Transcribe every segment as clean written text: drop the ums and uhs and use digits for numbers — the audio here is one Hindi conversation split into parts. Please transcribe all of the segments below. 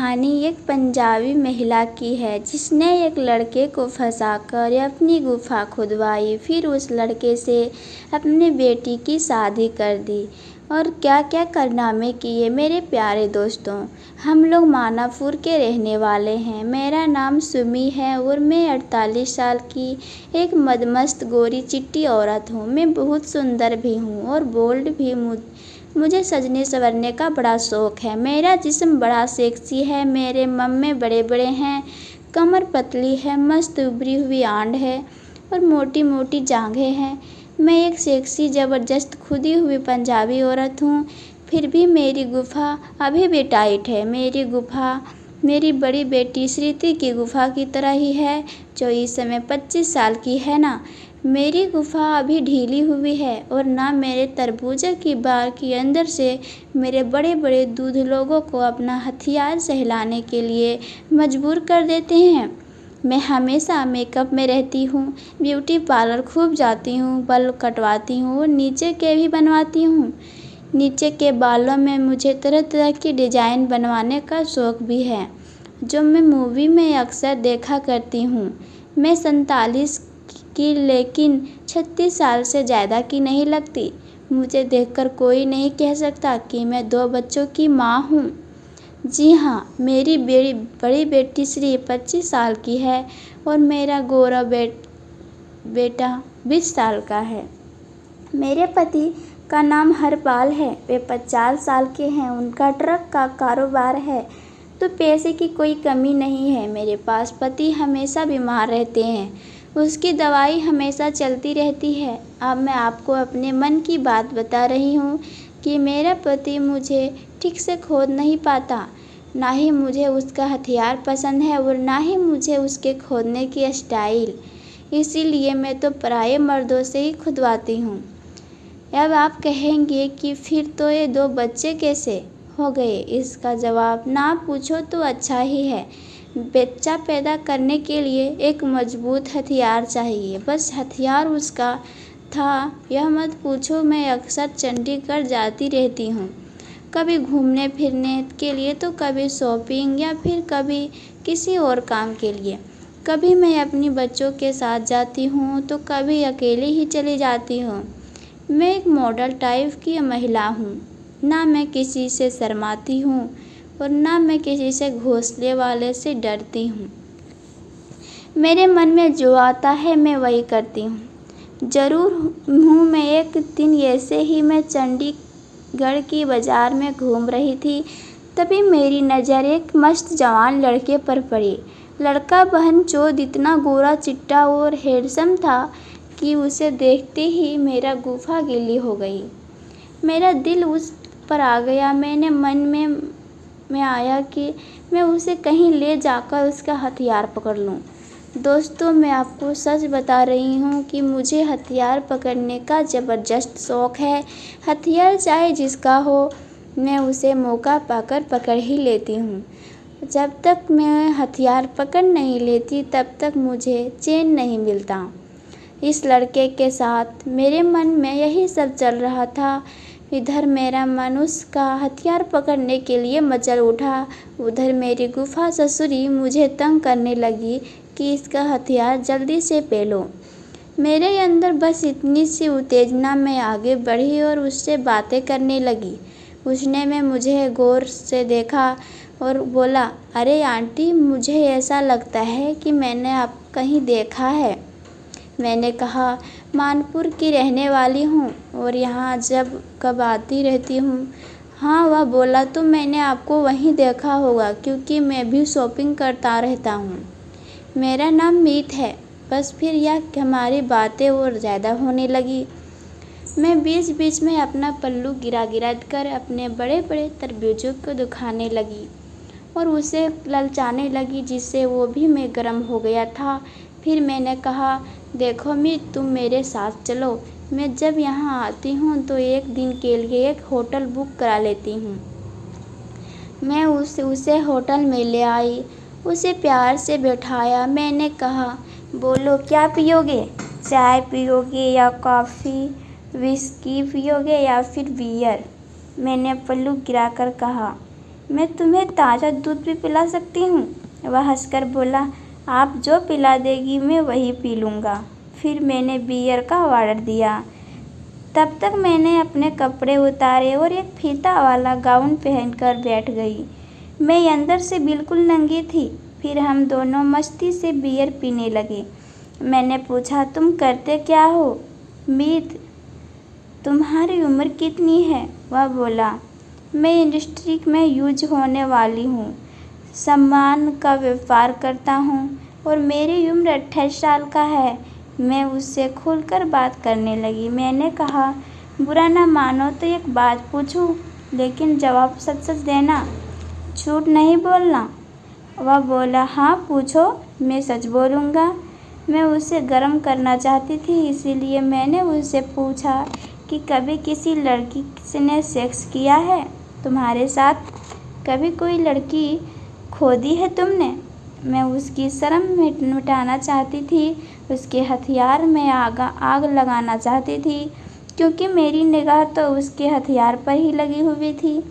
कहानी एक पंजाबी महिला की है जिसने एक लड़के को फंसाकर अपनी गुफा खुदवाई, फिर उस लड़के से अपनी बेटी की शादी कर दी और क्या क्या कारनामे किए। मेरे प्यारे दोस्तों, हम लोग मानापुर के रहने वाले हैं। मेरा नाम सुमी है और मैं 48 साल की एक मदमस्त गोरी चिट्टी औरत हूँ। मैं बहुत सुंदर भी हूँ और बोल्ड भी। मुझे सजने संवरने का बड़ा शौक है। मेरा जिस्म बड़ा सेक्सी है, मेरे मम्मे बड़े बड़े हैं, कमर पतली है, मस्त उभरी हुई आंड है और मोटी मोटी जांघें हैं। मैं एक सेक्सी ज़बरदस्त खुदी हुई पंजाबी औरत हूँ, फिर भी मेरी गुफा अभी भी टाइट है। मेरी गुफा मेरी बड़ी बेटी श्रुति की गुफा की तरह ही है, जो इस समय 25 साल की है ना। मेरी गुफा अभी ढीली हुई है और ना मेरे तरबूजा की बार के अंदर से मेरे बड़े बड़े दूध लोगों को अपना हथियार सहलाने के लिए मजबूर कर देते हैं। मैं हमेशा मेकअप में रहती हूँ, ब्यूटी पार्लर खूब जाती हूँ, बाल कटवाती हूँ और नीचे के भी बनवाती हूँ। नीचे के बालों में मुझे तरह तरह की डिज़ाइन बनवाने का शौक़ भी है, जो मैं मूवी में अक्सर देखा करती हूँ। मैं 47 की लेकिन 36 साल से ज़्यादा की नहीं लगती। मुझे देखकर कोई नहीं कह सकता कि मैं 2 बच्चों की माँ हूँ। जी हाँ, मेरी बड़ी बेटी श्री 25 साल की है और मेरा गौरव बेटा 20 साल का है। मेरे पति का नाम हरपाल है, वे 50 साल के हैं। उनका ट्रक का कारोबार है, तो पैसे की कोई कमी नहीं है। मेरे पास पति हमेशा बीमार रहते हैं, उसकी दवाई हमेशा चलती रहती है। अब मैं आपको अपने मन की बात बता रही हूँ कि मेरा पति मुझे ठीक से खोद नहीं पाता। ना ही मुझे उसका हथियार पसंद है और ना ही मुझे उसके खोदने की स्टाइल। इसीलिए मैं तो पराये मर्दों से ही खुदवाती हूँ। अब आप कहेंगे कि फिर तो ये 2 बच्चे कैसे हो गए? इसका जवाब ना पूछो तो अच्छा ही है। बच्चा पैदा करने के लिए एक मजबूत हथियार चाहिए, बस हथियार उसका था यह मत पूछो। मैं अक्सर चंडीगढ़ जाती रहती हूँ, कभी घूमने फिरने के लिए तो कभी शॉपिंग या फिर कभी किसी और काम के लिए। कभी मैं अपनी बच्चों के साथ जाती हूँ तो कभी अकेले ही चली जाती हूँ। मैं एक मॉडल टाइप की महिला हूँ, ना मैं किसी से शर्माती हूँ और ना मैं किसी से घोंसले वाले से डरती हूँ। मेरे मन में जो आता है मैं वही करती हूँ। ज़रूर हूँ। मैं एक दिन ऐसे ही मैं चंडीगढ़ की बाज़ार में घूम रही थी, तभी मेरी नज़र एक मस्त जवान लड़के पर पड़ी। लड़का बहनचोद इतना गोरा चिट्टा और हैंडसम था कि उसे देखते ही मेरा गुफा गिली हो गई। मेरा दिल उस पर आ गया। मैंने मन में आया कि मैं उसे कहीं ले जाकर उसका हथियार पकड़ लूं। दोस्तों, मैं आपको सच बता रही हूँ कि मुझे हथियार पकड़ने का ज़बरदस्त शौक़ है। हथियार चाहे जिसका हो, मैं उसे मौका पाकर पकड़ ही लेती हूँ। जब तक मैं हथियार पकड़ नहीं लेती तब तक मुझे चैन नहीं मिलता। इस लड़के के साथ मेरे मन में यही सब चल रहा था। इधर मेरा मन उसका हथियार पकड़ने के लिए मचल उठा, उधर मेरी गुफा ससुरी मुझे तंग करने लगी कि इसका हथियार जल्दी से पेलो। मेरे अंदर बस इतनी सी उत्तेजना में आगे बढ़ी और उससे बातें करने लगी। उसने में मुझे गौर से देखा और बोला, अरे आंटी, मुझे ऐसा लगता है कि मैंने आपको कहीं देखा है। मैंने कहा, मानपुर की रहने वाली हूँ और यहाँ जब कब आती रहती हूँ। हाँ, वह बोला, तो मैंने आपको वहीं देखा होगा क्योंकि मैं भी शॉपिंग करता रहता हूँ। मेरा नाम मीत है। बस फिर यह हमारी बातें और ज़्यादा होने लगी। मैं बीच बीच में अपना पल्लू गिरा कर अपने बड़े बड़े तरबूजों को दिखाने लगी और उसे ललचाने लगी, जिससे वो भी मैं गर्म हो गया था। फिर मैंने कहा, देखो मीत, तुम मेरे साथ चलो। मैं जब यहाँ आती हूँ तो एक दिन के लिए एक होटल बुक करा लेती हूँ। मैं उसे होटल में ले आई, उसे प्यार से बैठाया। मैंने कहा, बोलो क्या पियोगे? चाय पियोगे या कॉफ़ी? विस्की पियोगे या फिर बियर? मैंने पल्लू गिराकर कहा। मैं तुम्हें ताज़ा दूध भी पिला सकती हूँ। वह हंसकर बोला, आप जो पिला देगी मैं वही पी लूँगा। फिर मैंने बियर का ऑर्डर दिया। तब तक मैंने अपने कपड़े उतारे और एक फीता वाला गाउन पहनकर बैठ गई। मैं अंदर से बिल्कुल नंगी थी। फिर हम दोनों मस्ती से बियर पीने लगे। मैंने पूछा, तुम करते क्या हो मीत? तुम्हारी उम्र कितनी है? वह बोला, मैं इंडस्ट्री में यूज होने वाली हूँ। सामान का व्यापार करता हूँ और मेरी उम्र 28 साल का है। मैं उससे खुलकर बात करने लगी। मैंने कहा, बुरा ना मानो तो एक बात पूछूं, लेकिन जवाब सच सच देना, झूठ नहीं बोलना। वह बोला, हाँ पूछो, मैं सच बोलूँगा। मैं उसे गर्म करना चाहती थी, इसीलिए मैंने उससे पूछा कि कभी किसी लड़की ने सेक्स किया है तुम्हारे साथ? कभी कोई लड़की खोदी है तुमने? मैं उसकी शर्म मिटाना चाहती थी, उसके हथियार में आग लगाना चाहती थी, क्योंकि मेरी निगाह तो उसके हथियार पर ही लगी हुई थी।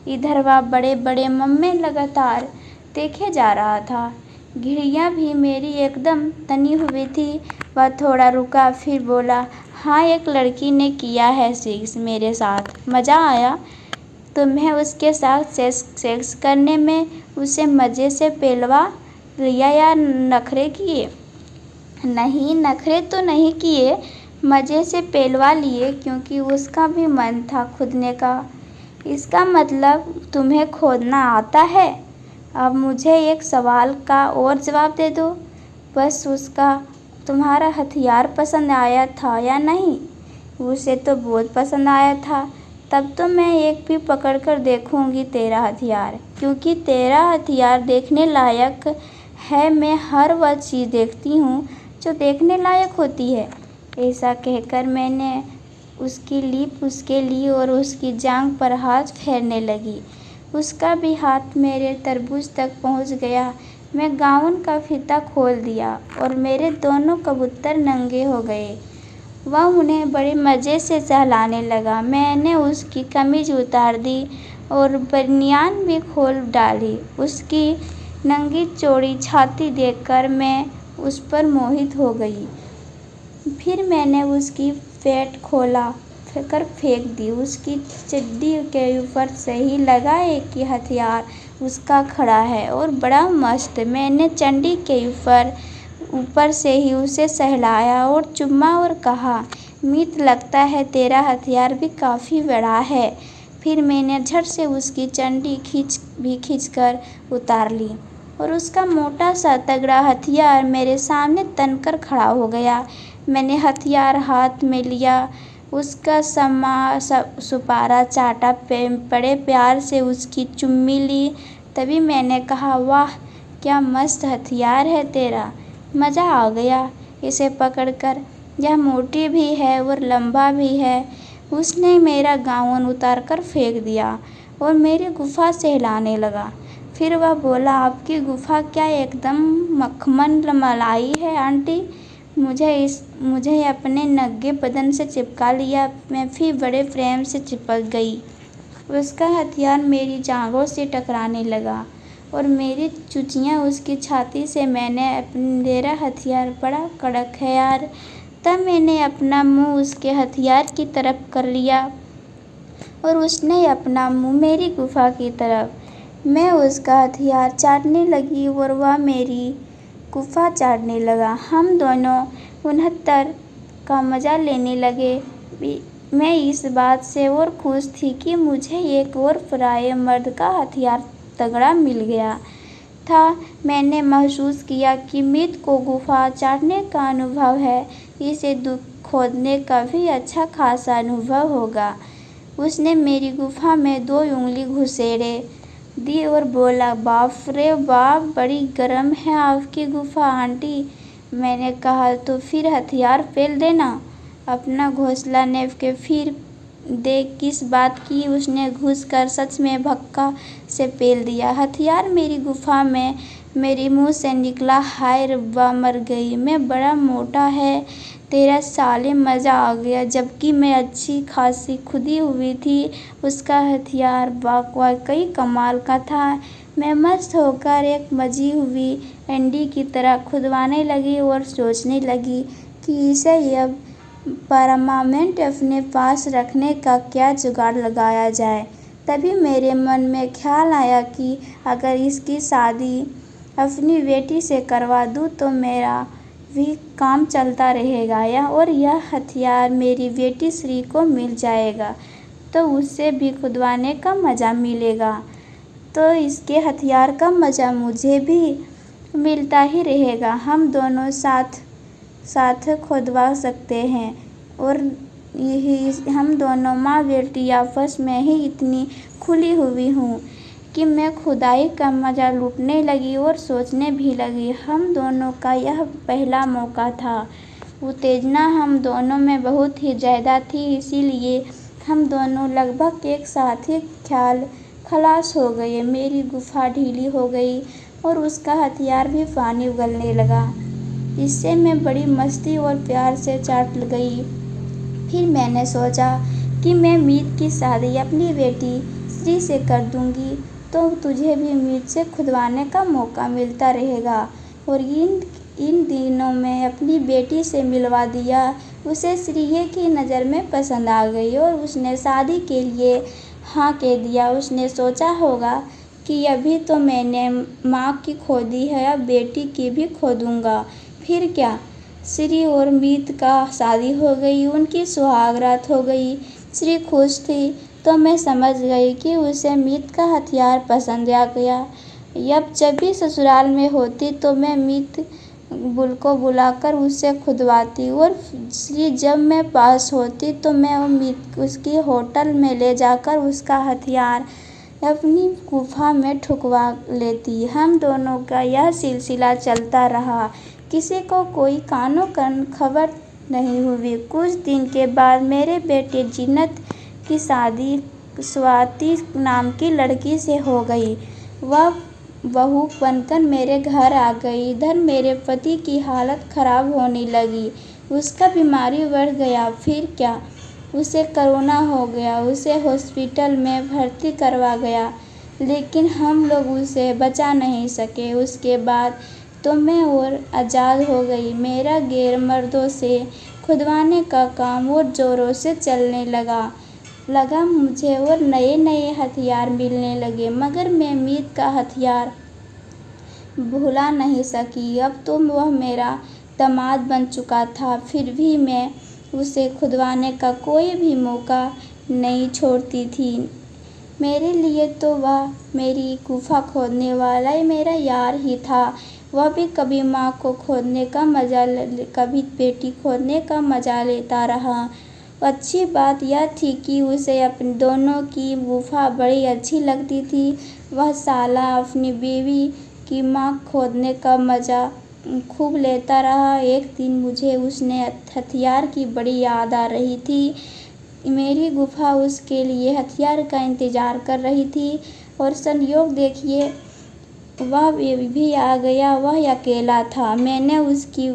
इधर वह बड़े बड़े मम्मे लगातार देखे जा रहा था। घिड़ियाँ भी मेरी एकदम तनी हुई थी। वह थोड़ा रुका, फिर बोला, हाँ एक लड़की ने किया है सेक्स मेरे साथ। मज़ा आया? तुम्हें उसके साथ सेक्स करने में उसे मज़े से पेलवा लिया या नखरे किए? नहीं, नखरे तो नहीं किए, मज़े से पेलवा लिए, क्योंकि उसका भी मन था खुदने का। इसका मतलब तुम्हें खोदना आता है? अब मुझे एक सवाल का और जवाब दे दो, बस उसका तुम्हारा हथियार पसंद आया था या नहीं? उसे तो बहुत पसंद आया था। तब तो मैं एक भी पकड़ कर देखूंगी तेरा हथियार, क्योंकि तेरा हथियार देखने लायक है। मैं हर वह चीज़ देखती हूँ जो देखने लायक होती है। ऐसा कहकर मैंने उसकी लीप उसके ली और उसकी जांघ पर हाथ फेरने लगी। उसका भी हाथ मेरे तरबूज तक पहुँच गया। मैं गाउन का फीता खोल दिया और मेरे दोनों कबूतर नंगे हो गए। वह उन्हें बड़े मज़े से सहलाने लगा। मैंने उसकी कमीज उतार दी और बनियान भी खोल डाली। उसकी नंगी चौड़ी छाती देखकर मैं उस पर मोहित हो गई। फिर मैंने उसकी पैंट खोला कर फेंक दी। उसकी चड्डी के ऊपर से ही लगा एक ही हथियार उसका खड़ा है और बड़ा मस्त। मैंने चड्डी के ऊपर से ही उसे सहलाया और चुम्मा और कहा, मीत लगता है तेरा हथियार भी काफ़ी बड़ा है। फिर मैंने झट से उसकी चड्डी खींचकर उतार ली और उसका मोटा सा तगड़ा हथियार मेरे सामने तनकर खड़ा हो गया। मैंने हथियार हाथ में लिया, उसका सुपारा चाटा, बड़े प्यार से उसकी चुम्मी ली। तभी मैंने कहा, वाह क्या मस्त हथियार है तेरा, मज़ा आ गया इसे पकड़कर। यह मोटी भी है और लंबा भी है। उसने मेरा गाउन उतार कर फेंक दिया और मेरी गुफा सहलाने लगा। फिर वह बोला, आपकी गुफा क्या एकदम मक्खन मलाई है आंटी? मुझे अपने नंगे बदन से चिपका लिया। मैं भी बड़े प्रेम से चिपक गई। उसका हथियार मेरी जांघों से टकराने लगा और मेरी चुचियाँ उसकी छाती से। मेरा हथियार बड़ा कड़क है यार। तब मैंने अपना मुंह उसके हथियार की तरफ कर लिया और उसने अपना मुंह मेरी गुफा की तरफ। मैं उसका हथियार चाटने लगी और वह मेरी गुफा चाटने लगा। हम दोनों 69 का मज़ा लेने लगे। मैं इस बात से और खुश थी कि मुझे एक और पराये मर्द का हथियार तगड़ा मिल गया था। मैंने महसूस किया कि मीत को गुफा चाटने का अनुभव है, इसे दुख खोदने का भी अच्छा खासा अनुभव होगा। उसने मेरी गुफा में 2 उंगली घुसेड़े दी और बोला, बाप रे बाप, बड़ी गर्म है आपकी गुफा आंटी। मैंने कहा, तो फिर हथियार फेल देना अपना घोंसला नेव के। फिर देख किस बात की। उसने घुस कर सच में भक्का से पेल दिया। हथियार मेरी गुफा में मेरे मुंह से निकला। हाय रब्बा, मर गई मैं, बड़ा मोटा है तेरा साले मज़ा आ गया। जबकि मैं अच्छी खासी खुदी हुई थी। उसका हथियार वाकई कमाल का था। मैं मस्त होकर एक मजी हुई एंडी की तरह खुदवाने लगी और सोचने लगी कि इसे अब परमानेंट अपने पास रखने का क्या जुगाड़ लगाया जाए। तभी मेरे मन में ख्याल आया कि अगर इसकी शादी अपनी बेटी से करवा दूँ तो मेरा भी काम चलता रहेगा और यह हथियार मेरी बेटी श्री को मिल जाएगा तो उससे भी खुदवाने का मज़ा मिलेगा, तो इसके हथियार का मज़ा मुझे भी मिलता ही रहेगा। हम दोनों साथ साथ खुदवा सकते हैं और यही हम दोनों माँ बेटी आपस में ही इतनी खुली हुई हूँ कि मैं खुदाई का मज़ा लूटने लगी और सोचने भी लगी। हम दोनों का यह पहला मौका था। उत्तेजना हम दोनों में बहुत ही ज़्यादा थी, इसीलिए हम दोनों लगभग एक साथ ही खलास हो गए। मेरी गुफा ढीली हो गई और उसका हथियार भी पानी उगलने लगा। इससे मैं बड़ी मस्ती और प्यार से चाट गई। फिर मैंने सोचा कि मैं मीत की शादी अपनी बेटी श्री से कर दूंगी तो तुझे भी मीत से खुदवाने का मौका मिलता रहेगा। और इन दिनों में अपनी बेटी से मिलवा दिया। उसे श्री की नज़र में पसंद आ गई और उसने शादी के लिए हाँ कह दिया। उसने सोचा होगा कि अभी तो मैंने माँ की खोदी है, अब बेटी की भी खोदूंगा। फिर क्या, श्री और मीत का शादी हो गई, उनकी सुहागरात हो गई। श्री खुश थी तो मैं समझ गई कि उसे मीत का हथियार पसंद आ गया। अब जब भी ससुराल में होती तो मैं मीत को बुलाकर उससे खुदवाती और श्री जब मैं पास होती तो मैं मीत उसकी होटल में ले जाकर उसका हथियार अपनी गुफा में ठुकवा लेती। हम दोनों का यह सिलसिला चलता रहा। किसी को कोई कानो कान खबर नहीं हुई। कुछ दिन के बाद मेरे बेटे जीनत की शादी स्वाति नाम की लड़की से हो गई। वह बहू बनकर मेरे घर आ गई। इधर मेरे पति की हालत खराब होने लगी। उसका बीमारी बढ़ गया। फिर क्या, उसे कोरोना हो गया। उसे हॉस्पिटल में भर्ती करवा गया, लेकिन हम लोग उसे बचा नहीं सके। उसके बाद तो मैं और आज़ाद हो गई। मेरा गैर मर्दों से खुदवाने का काम और ज़ोरों से चलने लगा मुझे और नए नए हथियार मिलने लगे। मगर मैं मीत का हथियार भुला नहीं सकी। अब तो वह मेरा दामाद बन चुका था, फिर भी मैं उसे खुदवाने का कोई भी मौका नहीं छोड़ती थी। मेरे लिए तो वह मेरी गुफा खोदने वाला मेरा यार ही था। वह भी कभी माँ को खोदने का मज़ा, कभी बेटी खोदने का मज़ा लेता रहा। अच्छी बात यह थी कि उसे अपने दोनों की गुफा बड़ी अच्छी लगती थी। वह साला अपनी बीवी की माँ खोदने का मज़ा खूब लेता रहा। एक दिन मुझे उसने हथियार की बड़ी याद आ रही थी। मेरी गुफा उसके लिए हथियार का इंतज़ार कर रही थी और संयोग देखिए वह भी आ गया। वह अकेला था। मैंने उसकी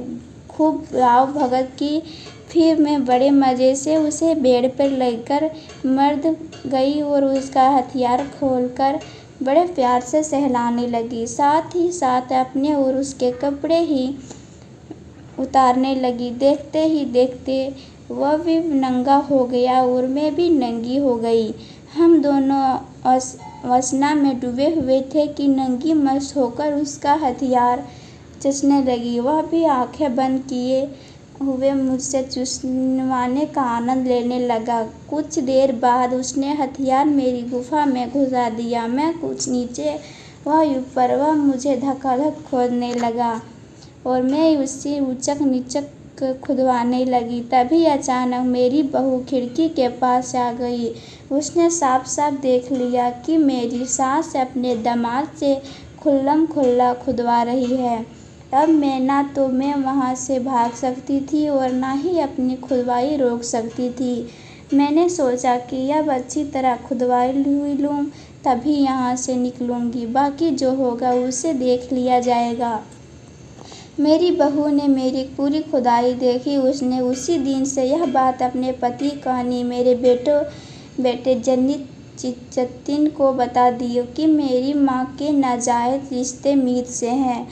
खूब राव भगत की। फिर मैं बड़े मज़े से उसे बेड पर लेकर मर्द गई और उसका हथियार खोलकर बड़े प्यार से सहलाने लगी। साथ ही साथ अपने और उसके कपड़े ही उतारने लगी। देखते ही देखते वह भी नंगा हो गया और मैं भी नंगी हो गई। हम दोनों वासना में डूबे हुए थे कि नंगी मस्त होकर उसका हथियार चूसने लगी। वह भी आंखें बंद किए हुए मुझसे चूसवाने का आनंद लेने लगा। कुछ देर बाद उसने हथियार मेरी गुफा में घुसा दिया। मैं कुछ नीचे, वह ऊपर। वह मुझे धक्का-धक खोदने लगा और मैं उससे ऊचक नीचक खुदवाने लगी। तभी अचानक मेरी बहू खिड़की के पास आ गई। उसने साफ साफ देख लिया कि मेरी सास अपने दामाद से खुल्लम खुल्ला खुदवा रही है। अब मैं वहाँ से भाग सकती थी और ना ही अपनी खुदवाई रोक सकती थी। मैंने सोचा कि अब अच्छी तरह खुदवाई लूँ, तभी यहाँ से निकलूँगी। बाकी जो होगा उसे देख लिया जाएगा। मेरी बहू ने मेरी पूरी खुदाई देखी। उसने उसी दिन से यह बात अपने पति कहनी मेरे बेटे जतिन को बता दी कि मेरी माँ के नाजायज़ रिश्ते मीत से हैं।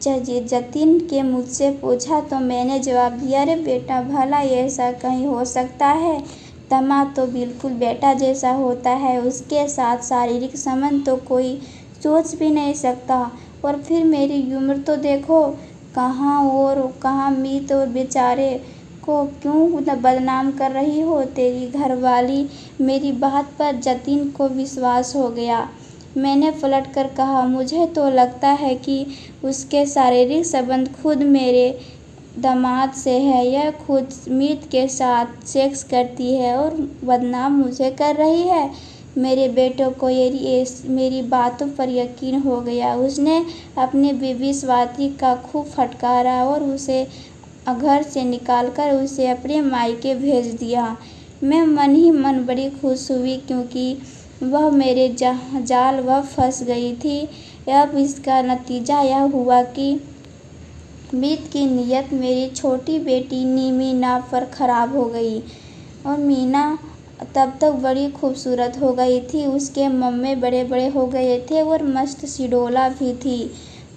जतिन के मुझसे पूछा तो मैंने जवाब दिया, अरे बेटा, भला ऐसा कहीं हो सकता है? दामाद तो बिल्कुल बेटा जैसा होता है, उसके साथ शारीरिक संबंध तो कोई सोच भी नहीं सकता। और फिर मेरी उम्र तो देखो, कहाँ और कहाँ मीत और बेचारे को क्यों बदनाम कर रही हो तेरी घरवाली। मेरी बात पर जतिन को विश्वास हो गया। मैंने पलट कर कहा, मुझे तो लगता है कि उसके शारीरिक संबंध खुद मेरे दामाद से है। यह खुद मीत के साथ सेक्स करती है और बदनाम मुझे कर रही है। मेरे बेटे को मेरी बातों पर यकीन हो गया। उसने अपनी बीवी स्वाति का खूब फटकारा और उसे घर से निकालकर उसे अपने मायके भेज दिया। मैं मन ही मन बड़ी खुश हुई, क्योंकि वह मेरे जाल वह फंस गई थी। अब इसका नतीजा यह हुआ कि मीत की नीयत मेरी छोटी बेटी मीना पर खराब हो गई। और मीना तब तक बड़ी खूबसूरत हो गई थी। उसके मम्मे बड़े बड़े हो गए थे और मस्त सी डोला भी थी।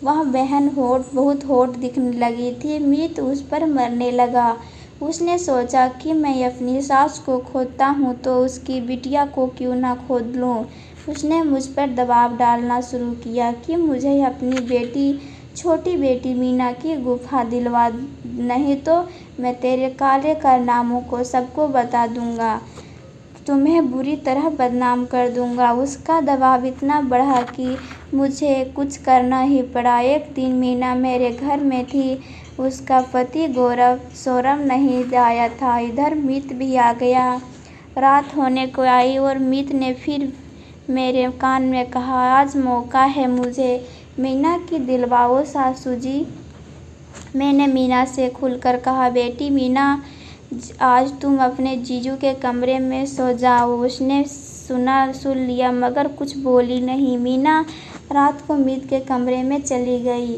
वह बहन बहुत होट दिखने लगी थी। मीत उस पर मरने लगा। उसने सोचा कि मैं अपनी सास को खोदता हूँ तो उसकी बिटिया को क्यों ना खोद लूँ। उसने मुझ पर दबाव डालना शुरू किया कि मुझे अपनी छोटी बेटी मीना की गुफा दिलवा, नहीं तो मैं तेरे काले कारनामों को सबको बता दूंगा, तुम्हें बुरी तरह बदनाम कर दूंगा। उसका दबाव इतना बढ़ा कि मुझे कुछ करना ही पड़ा। एक दिन मीना मेरे घर में थी। उसका पति गौरव सौरभ नहीं आया था। इधर मीत भी आ गया। रात होने को आई और मीत ने फिर मेरे कान में कहा, आज मौका है मुझे मीना की दिलवाओ सासू जी। मैंने मीना से खुलकर कहा, बेटी मीना, आज तुम अपने जीजू के कमरे में सो जाओ। उसने सुन लिया मगर कुछ बोली नहीं। मीना रात को मीत के कमरे में चली गई।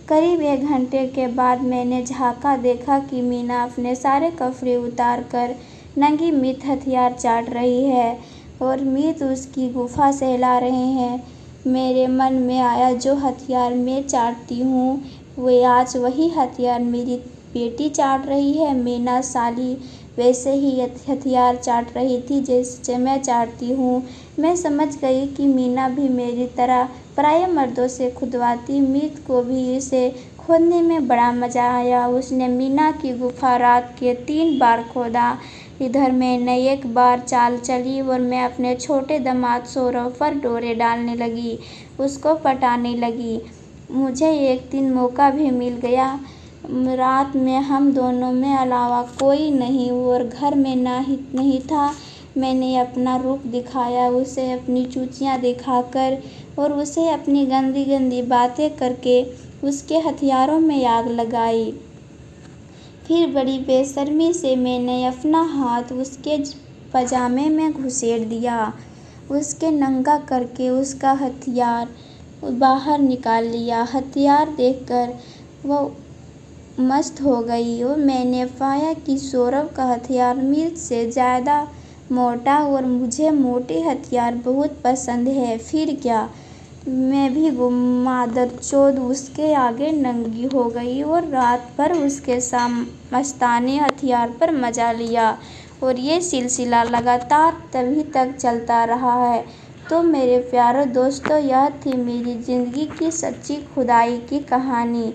करीब 1 घंटे के बाद मैंने झांका, देखा कि मीना अपने सारे कपड़े उतार कर नंगी मीत हथियार चाट रही है और मीत उसकी गुफा सहला रहे हैं। मेरे मन में आया, जो हथियार मैं चाटती हूँ वे आज वही हथियार मेरी बेटी चाट रही है। मीना साली वैसे ही हथियार चाट रही थी जैसे मैं चाटती हूँ। मैं समझ गई कि मीना भी मेरी तरह पराये मर्दों से खुदवाती। मीत को भी इसे खोदने में बड़ा मजा आया। उसने मीना की गुफा रात के 3 बार खोदा। इधर मैंने 1 बार चाल चली और मैं अपने छोटे दामाद सौरभ पर डोरे डालने लगी, उसको पटाने लगी। मुझे एक दिन मौका भी मिल गया। रात में हम दोनों में अलावा कोई नहीं और घर में नहीं था। मैंने अपना रूप दिखाया, उसे अपनी चूचियाँ दिखाकर और उसे अपनी गंदी गंदी बातें करके उसके हथियारों में आग लगाई। फिर बड़ी बेशर्मी से मैंने अपना हाथ उसके पजामे में घुसेड़ दिया, उसके नंगा करके उसका हथियार बाहर निकाल लिया। हथियार देखकर वो मस्त हो गई और मैंने पाया कि सौरभ का हथियार मीत से ज़्यादा मोटा और मुझे मोटे हथियार बहुत पसंद है। फिर क्या, मैं भी मादरचोद उसके आगे नंगी हो गई और रात भर उसके मस्ताने हथियार पर मजा लिया। और ये सिलसिला लगातार तभी तक चलता रहा है। तो मेरे प्यारे दोस्तों, यह थी मेरी ज़िंदगी की सच्ची खुदाई की कहानी।